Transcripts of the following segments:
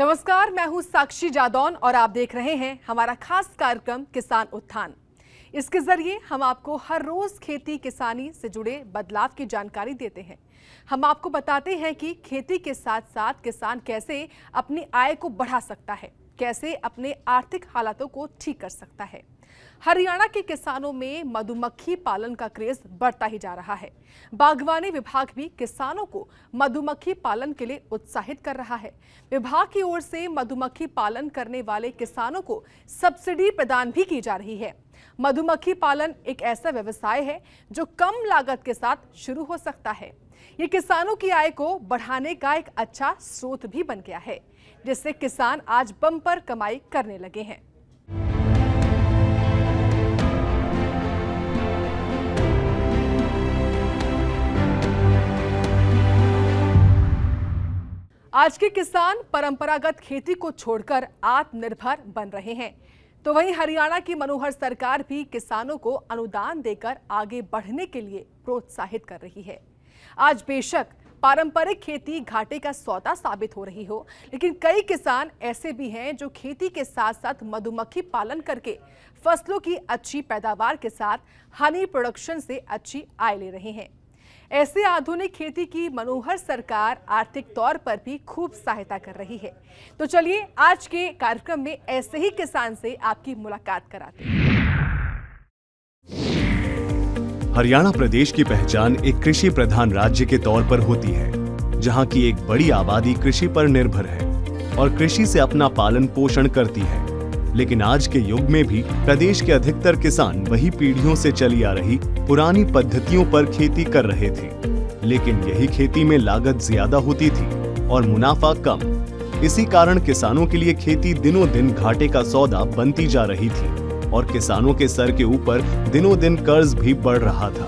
नमस्कार, मैं हूं साक्षी जादौन और आप देख रहे हैं हमारा खास कार्यक्रम किसान उत्थान। इसके जरिए हम आपको हर रोज खेती किसानी से जुड़े बदलाव की जानकारी देते हैं। हम आपको बताते हैं कि खेती के साथ साथ किसान कैसे अपनी आय को बढ़ा सकता है, कैसे अपने आर्थिक हालातों को ठीक कर सकता है। हरियाणा के किसानों में मधुमक्खी पालन का क्रेज बढ़ता ही जा रहा है। बागवानी विभाग भी किसानों को मधुमक्खी पालन के लिए उत्साहित कर रहा है। विभाग की ओर से मधुमक्खी पालन करने वाले किसानों को सब्सिडी प्रदान भी की जा रही है। मधुमक्खी पालन एक ऐसा व्यवसाय है जो कम लागत के साथ शुरू हो सकता है। ये किसानों की आय को बढ़ाने का एक अच्छा स्रोत भी बन गया है, जिससे किसान आज बम्पर कमाई करने लगे हैं। आज के किसान परंपरागत खेती को छोड़कर आत्मनिर्भर बन रहे हैं, तो वहीं हरियाणा की मनोहर सरकार भी किसानों को अनुदान देकर आगे बढ़ने के लिए प्रोत्साहित कर रही है। आज बेशक पारंपरिक खेती घाटे का सौदा साबित हो रही हो, लेकिन कई किसान ऐसे भी हैं जो खेती के साथ साथ मधुमक्खी पालन करके फसलों की अच्छी पैदावार के साथ हनी प्रोडक्शन से अच्छी आय ले रहे हैं। ऐसे आधुनिक खेती की मनोहर सरकार आर्थिक तौर पर भी खूब सहायता कर रही है। तो चलिए आज के कार्यक्रम में ऐसे ही किसान से आपकी मुलाकात कराते हैं। हरियाणा प्रदेश की पहचान एक कृषि प्रधान राज्य के तौर पर होती है, जहां की एक बड़ी आबादी कृषि पर निर्भर है और कृषि से अपना पालन पोषण करती है। लेकिन आज के युग में भी प्रदेश के अधिकतर किसान वही पीढ़ियों से चली आ रही पुरानी पद्धतियों पर खेती कर रहे थे, लेकिन यही खेती में लागत ज्यादा होती थी और मुनाफा कम। इसी कारण किसानों के लिए खेती दिनों दिन घाटे का सौदा बनती जा रही थी और किसानों के सर के ऊपर दिनों दिन कर्ज भी बढ़ रहा था,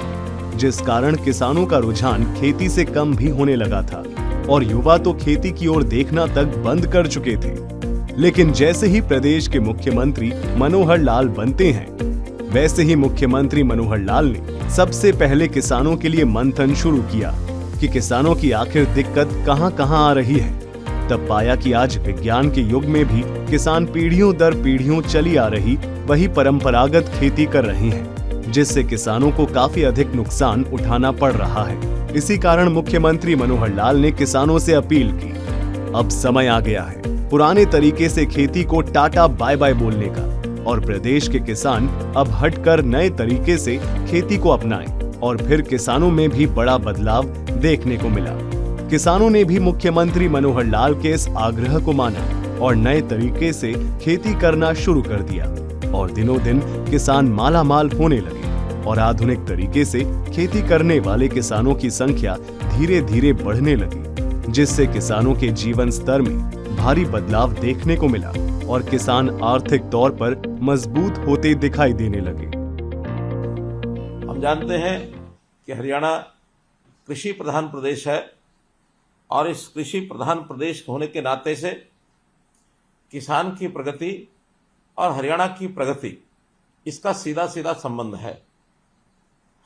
जिस कारण किसानों का रुझान खेती से कम भी होने लगा था और युवा तो खेती की ओर देखना तक बंद कर चुके थे। लेकिन जैसे ही प्रदेश के मुख्यमंत्री मनोहर लाल बनते हैं, वैसे ही मुख्यमंत्री मनोहर लाल ने सबसे पहले किसानों के लिए मंथन शुरू किया कि किसानों की आखिर दिक्कत कहां-कहां आ रही है। तब पाया कि आज विज्ञान के युग में भी किसान पीढ़ियों दर पीढ़ियों चली आ रही वही परंपरागत खेती कर रहे हैं, जिससे किसानों को काफी अधिक नुकसान उठाना पड़ रहा है। इसी कारण मुख्यमंत्री मनोहर लाल ने किसानों से अपील की, अब समय आ गया है पुराने तरीके से खेती को टाटा बाय बाय बोलने का और प्रदेश के किसान अब हटकर नए तरीके से खेती को अपनाएं। और फिर किसानों में भी बड़ा बदलाव देखने को मिला। किसानों ने भी मुख्यमंत्री मनोहर लाल के इस आग्रह को माना और नए तरीके से खेती करना शुरू कर दिया और दिनों दिन किसान माला माल होने लगे और आधुनिक तरीके से खेती करने वाले किसानों की संख्या धीरे धीरे बढ़ने लगी, जिससे किसानों के जीवन स्तर में भारी बदलाव देखने को मिला और किसान आर्थिक तौर पर मजबूत होते दिखाई देने लगे। हम जानते हैं कि हरियाणा कृषि प्रधान प्रदेश है और इस कृषि प्रधान प्रदेश होने के नाते से किसान की प्रगति और हरियाणा की प्रगति इसका सीधा सीधा संबंध है।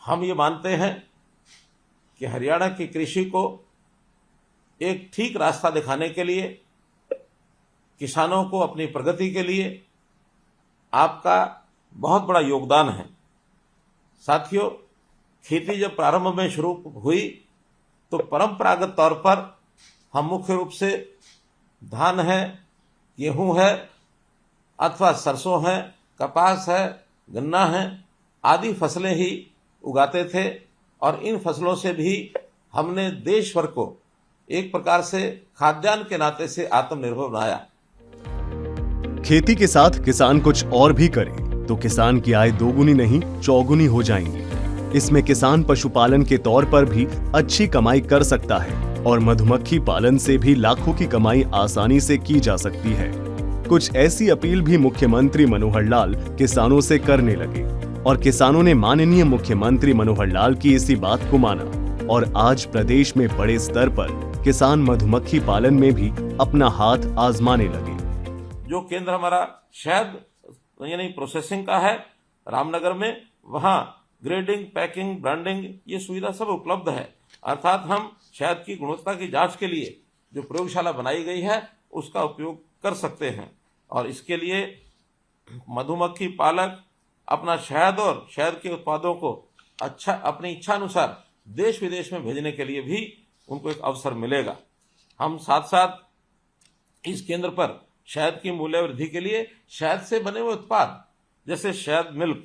हम ये मानते हैं कि हरियाणा की कृषि को एक ठीक रास्ता दिखाने के लिए, किसानों को अपनी प्रगति के लिए आपका बहुत बड़ा योगदान है। साथियों, खेती जब प्रारंभ में शुरू हुई तो परंपरागत तौर पर हम मुख्य रूप से धान है, गेहूं है अथवा सरसों है, कपास है, गन्ना है आदि फसलें ही उगाते थे और इन फसलों से भी हमने देश भर को एक प्रकार से खाद्यान्न के नाते से आत्मनिर्भर बनाया। खेती के साथ किसान कुछ और भी करे तो किसान की आय दोगुनी नहीं चौगुनी हो जाएंगी। इसमें किसान पशुपालन के तौर पर भी अच्छी कमाई कर सकता है और मधुमक्खी पालन से भी लाखों की कमाई आसानी से की जा सकती है। कुछ ऐसी अपील भी मुख्यमंत्री मनोहर लाल किसानों से करने लगे और किसानों ने माननीय मुख्यमंत्री मनोहर लाल की इसी बात को माना और आज प्रदेश में बड़े स्तर पर किसान मधुमक्खी पालन में भी अपना हाथ आजमाने लगे। जो केंद्र हमारा शहद यानी प्रोसेसिंग का है रामनगर में, वहां ग्रेडिंग, पैकिंग, ब्रांडिंग ये सुविधा सब उपलब्ध है। अर्थात हम शहद की गुणवत्ता की जांच के लिए जो प्रयोगशाला बनाई गई है उसका उपयोग कर सकते हैं। और इसके लिए मधुमक्खी पालक अपना शहद और शहद के उत्पादों को अपनी इच्छा अनुसार देश विदेश में भेजने के लिए भी उनको एक अवसर मिलेगा। हम साथ साथ इस केंद्र पर शहद की मूल्य वृद्धि के लिए शहद से बने हुए उत्पाद जैसे शहद मिल्क,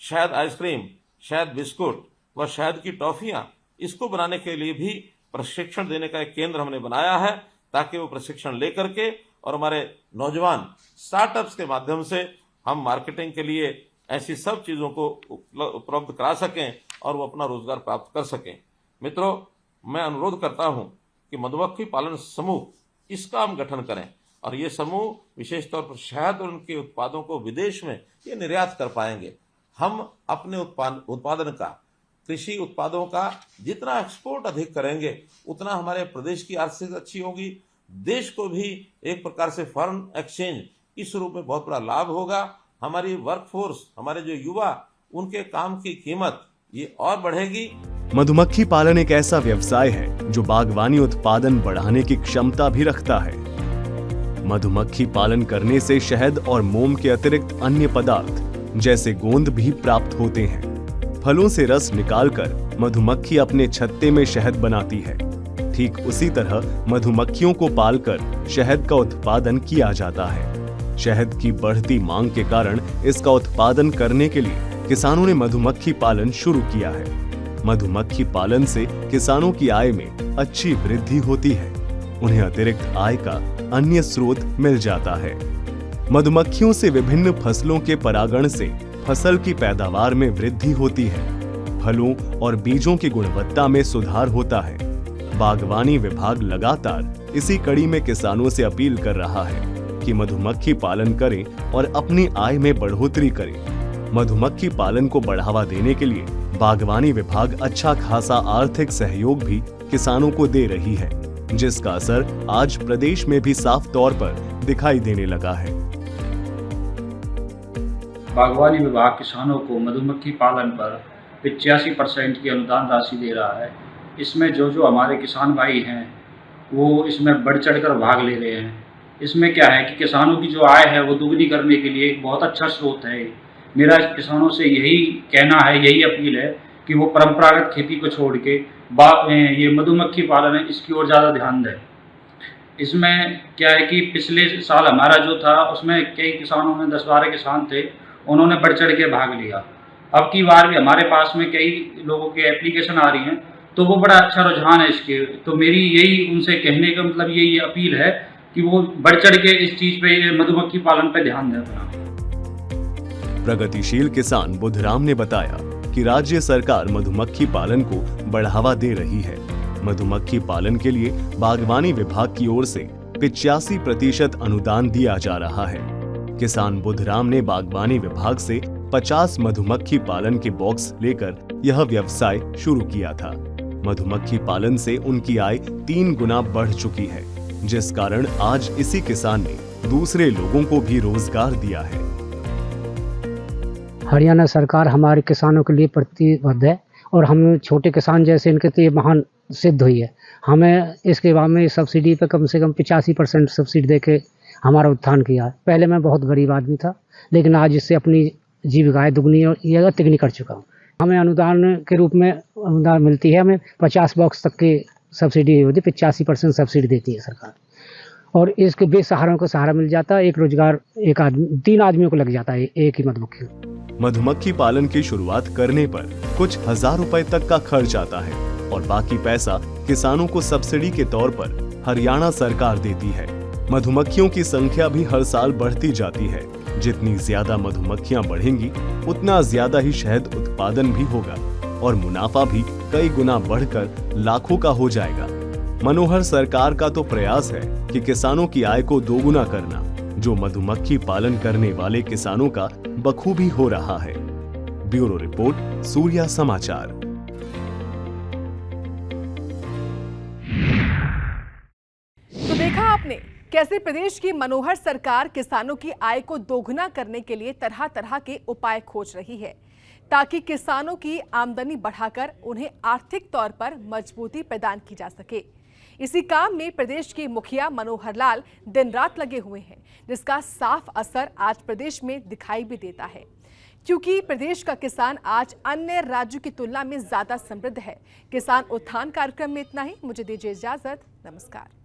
शहद आइसक्रीम, शहद बिस्कुट व शहद की टॉफियां, इसको बनाने के लिए भी प्रशिक्षण देने का एक केंद्र हमने बनाया है, ताकि वो प्रशिक्षण लेकर के और हमारे नौजवान स्टार्टअप्स के माध्यम से हम मार्केटिंग के लिए ऐसी सब चीज़ों को उपलब्ध करा सकें और वो अपना रोजगार प्राप्त कर सकें। मित्रों, मैं अनुरोध करता हूं कि मधुमक्खी पालन समूह इसका हम गठन करें और ये समूह विशेष तौर पर शहद और उनके उत्पादों को विदेश में ये निर्यात कर पाएंगे। हम अपने उत्पादन का, कृषि उत्पादों का जितना एक्सपोर्ट अधिक करेंगे उतना हमारे प्रदेश की आर्थिक अच्छी होगी, देश को भी एक प्रकार से फॉरेन एक्सचेंज इस रूप में बहुत बड़ा लाभ होगा। हमारी वर्कफोर्स, हमारे जो युवा, उनके काम की कीमत ये और बढ़ेगी। मधुमक्खी पालन एक ऐसा व्यवसाय है जो बागवानी उत्पादन बढ़ाने की क्षमता भी रखता है। मधुमक्खी पालन करने से शहद और मोम के अतिरिक्त अन्य पदार्थ जैसे गोंद भी प्राप्त होते हैं। फलों से रस निकालकर मधुमक्खी अपने छत्ते में शहद बनाती है। ठीक उसी तरह मधुमक्खियों को पालकर शहद का उत्पादन किया जाता है। शहद की बढ़ती मांग के कारण इसका उत्पादन करने के लिए किसानों ने मधुमक्खी पालन शुरू किया है। मधुमक्खी पालन से किसानों की आय में अच्छी वृद्धि होती है। उन्हें अतिरिक्त आय का अन्य स्रोत मिल जाता है। मधुमक्खियों से विभिन्न फसलों के परागण से फसल की पैदावार में वृद्धि होती है। फलों और बीजों की गुणवत्ता में सुधार होता है। बागवानी विभाग लगातार इसी कड़ी में किसानों से अपील कर रहा है कि मधुमक्खी पालन करें और अपनी आय में बढ़ोतरी करें। मधुमक्खी पालन को बढ़ावा देने के लिए बागवानी विभाग अच्छा खासा आर्थिक सहयोग भी किसानों को दे रही है, जिसका असर आज प्रदेश में भी साफ तौर पर दिखाई देने लगा है। बागवानी विभाग किसानों को मधुमक्खी पालन पर 85% की अनुदान राशि दे रहा है। इसमें जो हमारे किसान भाई हैं वो इसमें बढ़ चढ़कर भाग ले रहे हैं। इसमें क्या है कि किसानों की जो आय है वो दुगनी करने के लिए एक बहुत अच्छा स्रोत है। मेरा किसानों से यही कहना है, यही अपील है कि वो परंपरागत खेती को छोड़ के ये मधुमक्खी पालन है इसकी ओर ज़्यादा ध्यान दें। इसमें क्या है कि पिछले साल हमारा जो था उसमें कई किसानों में 10-12 किसान थे, उन्होंने बढ़ चढ़ के भाग लिया। अब की बार भी हमारे पास में कई लोगों के एप्लीकेशन आ रही हैं, तो वो बड़ा अच्छा रुझान है इसके। तो मेरी यही उनसे कहने का मतलब यही अपील है कि वो बढ़ चढ़ के इस चीज पे, मधुमक्खी पालन पे ध्यान दें अपना। प्रगतिशील किसान बुधराम ने बताया कि राज्य सरकार मधुमक्खी पालन को बढ़ावा दे रही है। मधुमक्खी पालन के लिए बागवानी विभाग की ओर से 85% अनुदान दिया जा रहा है। किसान बुधराम ने बागवानी विभाग से 50 मधुमक्खी पालन के बॉक्स लेकर यह व्यवसाय शुरू किया था। मधुमक्खी पालन से उनकी आय 3 गुना बढ़ चुकी है, जिस कारण आज इसी किसान ने दूसरे लोगों को भी रोजगार दिया है। हरियाणा सरकार हमारे किसानों के लिए प्रतिबद्ध है और हम छोटे किसान जैसे इनके लिए महान सिद्ध हुई है। हमें इसके बाद में सब्सिडी पे कम से कम 85% सब्सिडी देके हमारा उत्थान किया है। पहले मैं बहुत गरीब आदमी था, लेकिन आज इससे अपनी जीविकाएं दुगनी या तिगनी कर चुका हूँ। हमें अनुदान के रूप में अनुदान मिलती है। हमें 50 बॉक्स तक की सब्सिडी होती है, 85% सब्सिडी देती है सरकार। और इसके बेसहारों को सहारा मिल जाता है। एक रोजगार 3 आदमियों को लग जाता है एक ही मधुमक्खी। मधुमक्खी पालन की शुरुआत करने पर कुछ हजार रुपए तक का खर्च आता है और बाकी पैसा किसानों को सब्सिडी के तौर पर हरियाणा सरकार देती है। मधुमक्खियों की संख्या भी हर साल बढ़ती जाती है। जितनी ज्यादा मधुमक्खियां बढ़ेंगी उतना ज्यादा ही शहद उत्पादन भी होगा और मुनाफा भी कई गुना बढ़कर लाखों का हो जाएगा। मनोहर सरकार का तो प्रयास है कि किसानों की आय को दोगुना करना, जो मधुमक्खी पालन करने वाले किसानों का बखूबी हो रहा है। ब्यूरो रिपोर्ट, सूर्या समाचार। तो देखा आपने कैसे प्रदेश की मनोहर सरकार किसानों की आय को दोगुना करने के लिए तरह तरह के उपाय खोज रही है, ताकि किसानों की आमदनी बढ़ाकर उन्हें आर्थिक तौर पर मजबूती प्रदान की जा सके। इसी काम में प्रदेश के मुखिया मनोहर लाल दिन रात लगे हुए हैं, जिसका साफ असर आज प्रदेश में दिखाई भी देता है, क्योंकि प्रदेश का किसान आज अन्य राज्यों की तुलना में ज्यादा समृद्ध है। किसान उत्थान कार्यक्रम में इतना ही। मुझे दीजिए इजाजत। नमस्कार।